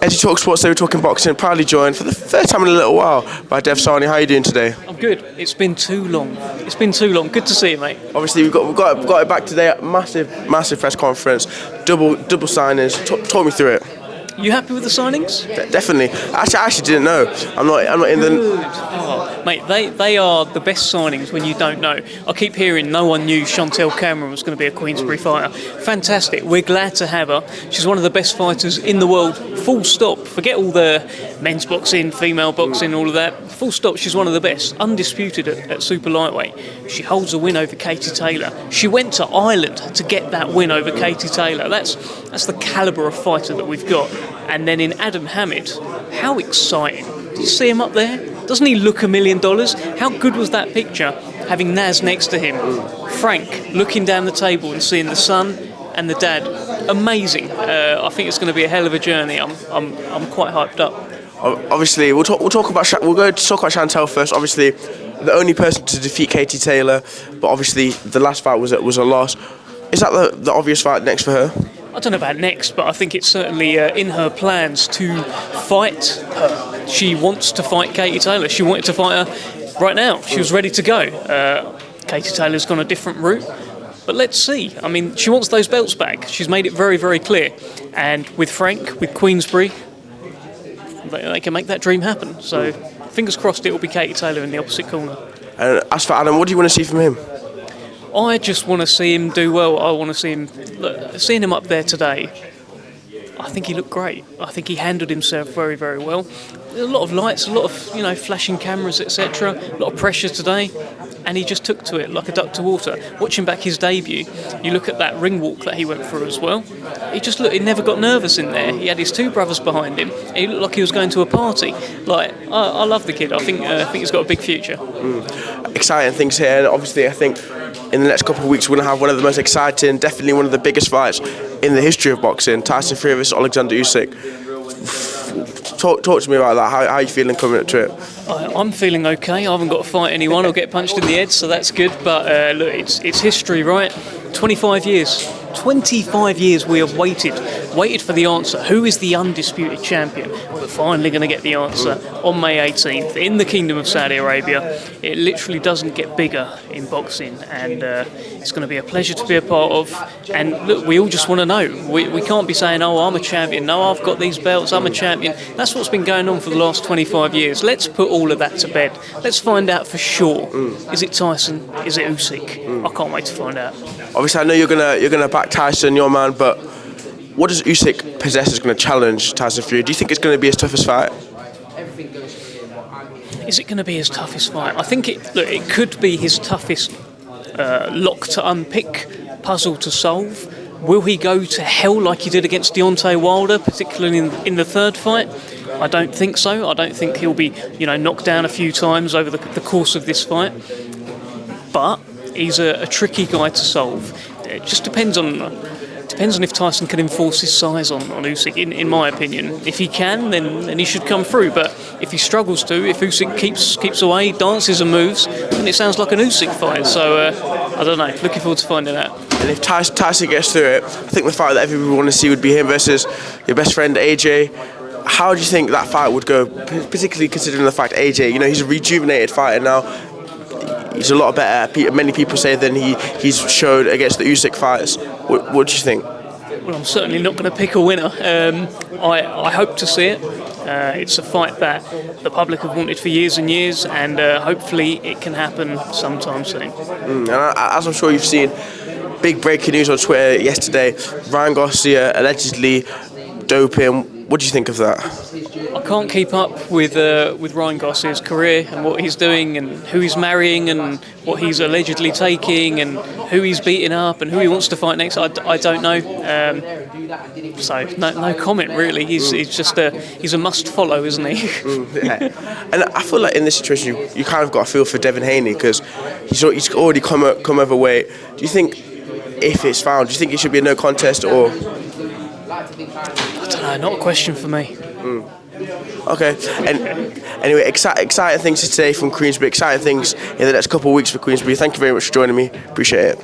As you talk sports, they were talking boxing. Proudly joined for the first time in a little while by Sahni. How are you doing today? I'm good. It's been too long. Good to see you, mate. Obviously, we've got it back today. Massive press conference. Double signings. Talk me through it. You happy with the signings? Definitely. I actually didn't know. I'm not in the. Good. Oh, mate, they are the best signings when you don't know. I keep hearing no one knew Chantel Cameron was going to be a Queensberry fighter. Fantastic. We're glad to have her. She's one of the best fighters in the world. Full stop. Forget all the men's boxing, female boxing, all of that. Full stop. She's one of the best. Undisputed at super lightweight. She holds a win over Katie Taylor. She went to Ireland to get that win over Katie Taylor. That's the calibre of fighter that we've got. And then in Adam Hamid, how exciting. Did you see him up there? Doesn't he look $1 million? How good was that picture, having Naz next to him? Frank looking down the table and seeing the son and the dad. Amazing. I think it's going to be a hell of a journey. I'm quite hyped up. Obviously, we'll go to talk about Chantel first. Obviously, the only person to defeat Katie Taylor, but obviously the last fight was a loss. Is that the obvious fight next for her? I don't know about next, but I think it's certainly in her plans to fight her. She wants to fight Katie Taylor. She wanted to fight her right now. She was ready to go. Katie Taylor's gone a different route, but let's see. I mean, she wants those belts back. She's made it very, very clear. And with Frank, with Queensberry, they can make that dream happen. So fingers crossed it will be Katie Taylor in the opposite corner. And as for Adam, what do you want to see from him? I just want to see him do well. I want to see him. Seeing him up there today, I think he looked great. I think he handled himself very, very well. There's a lot of lights, a lot of flashing cameras, etc. A lot of pressure today, and he just took to it like a duck to water. Watching back his debut, you look at that ring walk that he went through as well. He never got nervous in there. He had his two brothers behind him. He looked like he was going to a party. I love the kid. I think he's got a big future. Exciting things here, and obviously I think in the next couple of weeks we're going to have one of the most exciting, definitely one of the biggest fights in the history of boxing. Tyson Fury versus Alexander Usyk. Talk to me about that. How are you feeling coming up to it? I'm feeling okay. I haven't got to fight anyone or get punched in the head, so that's good. But look, it's history, right? 25 years. 25 years we have waited for the answer. Who is the undisputed champion? We're finally going to get the answer on May 18th in the Kingdom of Saudi Arabia. It literally doesn't get bigger in boxing, and it's going to be a pleasure to be a part of. And look, we all just want to know. We can't be saying, oh, I'm a champion. No, I've got these belts. I'm a champion. That's what's been going on for the last 25 years. Let's put all of that to bed. Let's find out for sure. Is it Tyson? Is it Usyk? I can't wait to find out. Obviously, I know you're gonna back Tyson, your man, but what does Usyk possess that's going to challenge Tyson Fury? Do you think it's going to be his toughest fight? Is it going to be his toughest fight? I think it could be his toughest lock to unpick, puzzle to solve. Will he go to hell like he did against Deontay Wilder, particularly in the third fight? I don't think so. I don't think he'll be knocked down a few times over the course of this fight. But he's a tricky guy to solve. It just depends on if Tyson can enforce his size on Usyk, in my opinion. If he can, then he should come through. But if he struggles to, if Usyk keeps away, dances and moves, then it sounds like an Usyk fight. So, I don't know. Looking forward to finding out. And if Tyson gets through it, I think the fight that everyone would want to see would be him versus your best friend, AJ. How do you think that fight would go, particularly considering the fact AJ, he's a rejuvenated fighter now. He's a lot better, many people say, than he's showed against the Usyk fights. What do you think? Well, I'm certainly not going to pick a winner. I hope to see it. It's a fight that the public have wanted for years and years, and hopefully it can happen sometime soon. And as I'm sure you've seen, big breaking news on Twitter yesterday, Ryan Garcia allegedly doping. What do you think of that? I can't keep up with Ryan Garcia's career and what he's doing and who he's marrying and what he's allegedly taking and who he's beating up and who he wants to fight next. I don't know. So no comment really. He's a must follow, isn't he? Yeah. And I feel like in this situation you kind of got a feel for Devin Haney because he's already come overweight. Do you think if it's found, do you think it should be a no contest or? I don't know, not a question for me. Okay, and anyway, exciting things today from Queensberry, exciting things in the next couple of weeks for Queensberry. Thank you very much for joining me, appreciate it.